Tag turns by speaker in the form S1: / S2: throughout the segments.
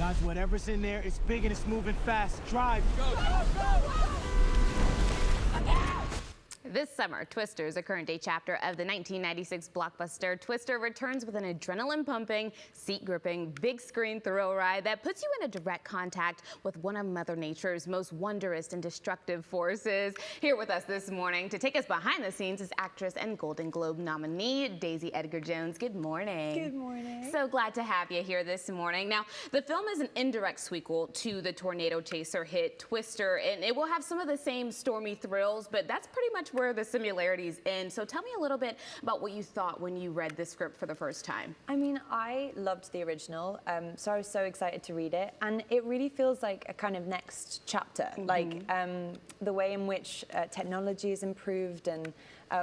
S1: Guys, whatever's in there, it's big and it's moving fast. Drive. Go, go, go!
S2: This summer, Twister is a current-day chapter of the 1996 blockbuster. Twister returns with an adrenaline-pumping, seat-gripping, big-screen thrill ride that puts you in a direct contact with one of Mother Nature's most wondrous and destructive forces. Here with us this morning to take us behind the scenes is actress and Golden Globe nominee Daisy Edgar Jones. Good morning.
S3: Good morning.
S2: So glad to have you here this morning. Now, the film is an indirect sequel to the tornado chaser hit Twister, and it will have some of the same stormy thrills, but that's pretty much where the similarities end. So tell me a little bit about what you thought when you read the script for the first time.
S3: I mean, I loved the original, so I was so excited to read it, and it really feels like a kind of next chapter. Like the way in which technology has improved and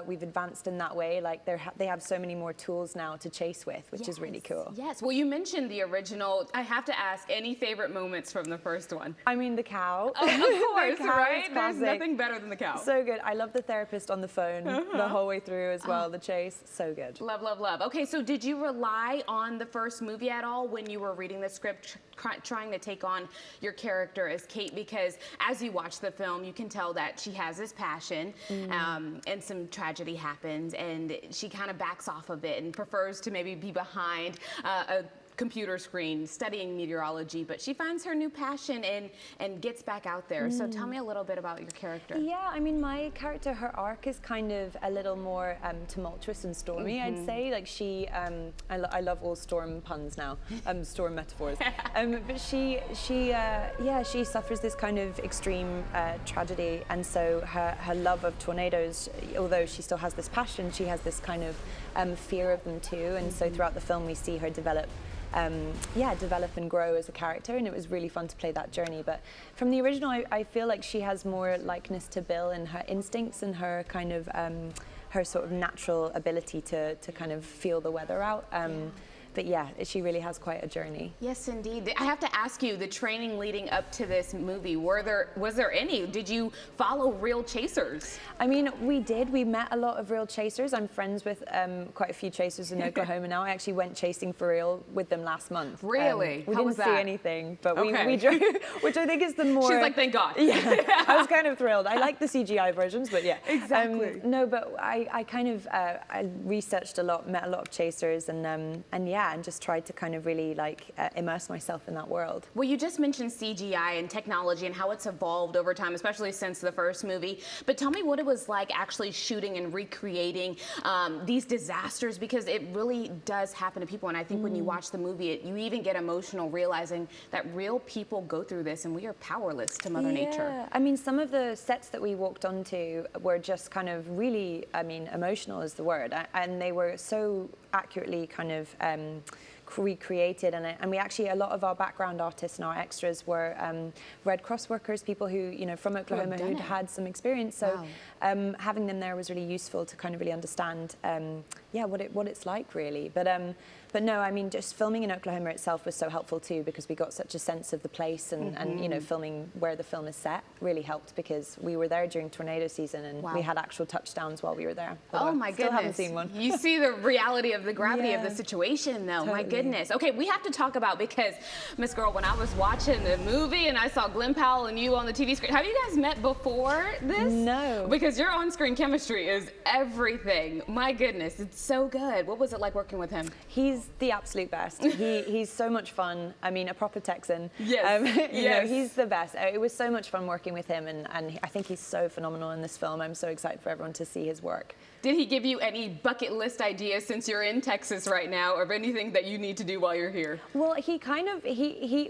S3: we've advanced in that way. Like they have so many more tools now to chase with, which is really cool.
S2: Yes. Well, you mentioned the original. I have to ask, any favorite moments from the first one?
S3: I mean, the cow.
S2: Oh, of course,
S3: The cow
S2: right?
S3: is
S2: There's
S3: classic.
S2: nothing better than the cow.
S3: So good. I love the therapist on the phone the whole way through as well. The chase, so good.
S2: Love, love, love. Okay, so did you rely on the first movie at all when you were reading the script, trying to take on your character as Kate? Because as you watch the film, you can tell that she has this passion, and some tragedy happens, and she kind of backs off of it and prefers to maybe be behind a computer screen studying meteorology, but she finds her new passion and gets back out there. So tell me a little bit about your character.
S3: Yeah, I mean, my character, her arc is kind of a little more tumultuous and stormy, I'd say. Like she, I love all storm puns now, storm metaphors. But she suffers this kind of extreme tragedy, and so her love of tornadoes, although she still has this passion, she has this kind of fear of them too. And so throughout the film, we see her develop and grow as a character, and it was really fun to play that journey. But from the original, I feel like she has more likeness to Bill in her instincts and her kind of her sort of natural ability to kind of feel the weather out. But yeah, she really has quite a journey.
S2: Yes, indeed. I have to ask you, the training leading up to this movie, was there any? Did you follow real chasers?
S3: I mean, we did. We met a lot of real chasers. I'm friends with quite a few chasers in Oklahoma now. I actually went chasing for real with them last month.
S2: Really?
S3: We
S2: How
S3: didn't
S2: was
S3: see
S2: that?
S3: anything, but we drove, which I think is the more...
S2: She's like, thank God.
S3: Yeah, I was kind of thrilled. I like the CGI versions, but yeah.
S2: Exactly.
S3: No, but I kind of I researched a lot, met a lot of chasers, and just tried to kind of really like immerse myself in that world.
S2: Well, you just mentioned CGI and technology and how it's evolved over time, especially since the first movie. But tell me what it was like actually shooting and recreating these disasters, because it really does happen to people. And I think when you watch the movie, you even get emotional realizing that real people go through this and we are powerless to Mother Nature.
S3: I mean, some of the sets that we walked onto were just kind of really, I mean, emotional is the word. And they were so accurately kind of recreated, and we actually, a lot of our background artists and our extras were Red Cross workers, people who, you know, from Oklahoma who'd had some experience. So having them there was really useful to kind of really understand, what it's like really. But no, I mean, just filming in Oklahoma itself was so helpful too, because we got such a sense of the place, and you know, filming where the film is set really helped, because we were there during tornado season, and we had actual touchdowns while we were there.
S2: Oh my goodness.
S3: Still haven't seen one.
S2: You see the reality of the gravity of the situation though.
S3: Totally.
S2: My goodness. Okay, we have to talk about, because Miss Girl, when I was watching the movie and I saw Glenn Powell and you on the TV screen, have you guys met before this?
S3: No.
S2: Because your on-screen chemistry is everything. My goodness, it's so good. What was it like working with him?
S3: He's the absolute best. He's so much fun. I mean, a proper Texan.
S2: Yes.
S3: You know, he's the best. It was so much fun working with him, and I think he's so phenomenal in this film. I'm so excited for everyone to see his work.
S2: Did he give you any bucket list ideas, since you're in Texas right now, of anything that you need to do while you're here?
S3: Well, he kind of,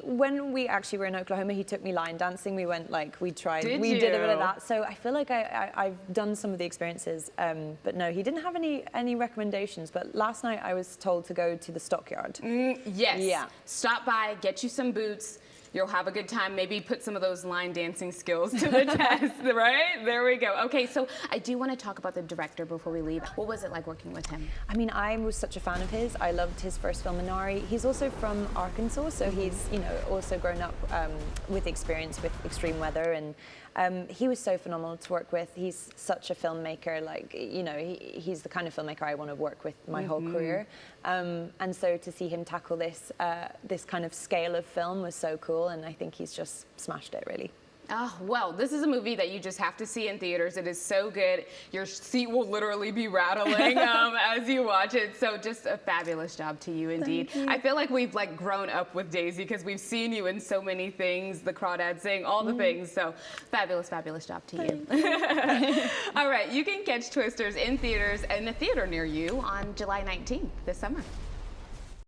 S3: when we actually were in Oklahoma, he took me line dancing. We went, like, we did a bit of that. So I feel like I've done some of the experiences, but no, he didn't have any recommendations. But last night I was told to go to the stockyard.
S2: Yes.
S3: Yeah.
S2: Stop by, get you some boots. You'll have a good time. Maybe put some of those line dancing skills to the test, right? There we go. Okay, so I do want to talk about the director before we leave. What was it like working with him?
S3: I mean, I was such a fan of his. I loved his first film, Minari. He's also from Arkansas, so he's, you know, also grown up with experience with extreme weather, and He was so phenomenal to work with. He's such a filmmaker. Like, you know, he's the kind of filmmaker I want to work with my whole career. And so to see him tackle this this kind of scale of film was so cool, and I think he's just smashed it, really.
S2: Oh, well, this is a movie that you just have to see in theaters. It is so good. Your seat will literally be rattling as you watch it. So just a fabulous job to you, indeed.
S3: Thank you.
S2: I feel like we've like grown up with Daisy because we've seen you in so many things, the crawdad sing, all the things. So fabulous, fabulous job to you. All right, you can catch Twisters in theaters in a theater near you on July 19th this summer.